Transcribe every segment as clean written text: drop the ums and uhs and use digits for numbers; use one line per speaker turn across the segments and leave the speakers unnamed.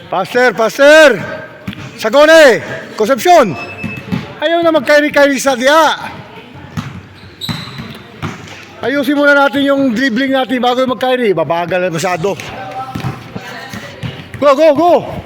Pastor! Sagone! Concepcion! Ayaw na mag-carry-carry sa diya. Ayusin muna natin yung dribbling natin bago mag-carry. Babagal na masyado. Go!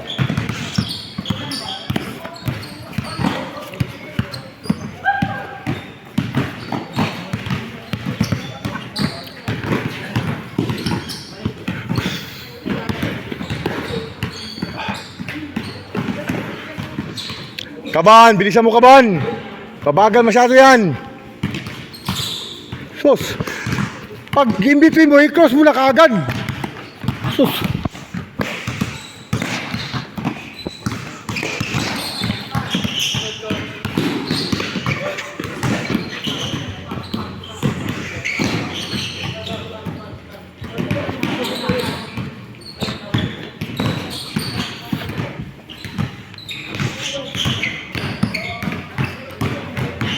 Kaban, bilisan mo kaban. Babagal masyado yan. Sus. Pag in between mo, i-cross mo na kaagad. Sus.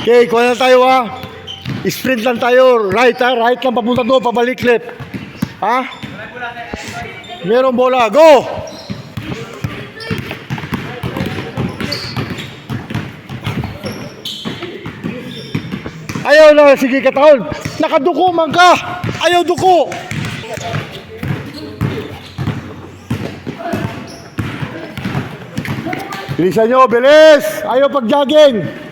Okay, kuha na tayo Sprint lang tayo. Right right lang papunta doon, pabalik left. Merong bola, go! Ayaw na, sige kataon. Nakaduko man ka. Ayaw duko. Bilisan nyo, bilis. Ayaw pag-jogging.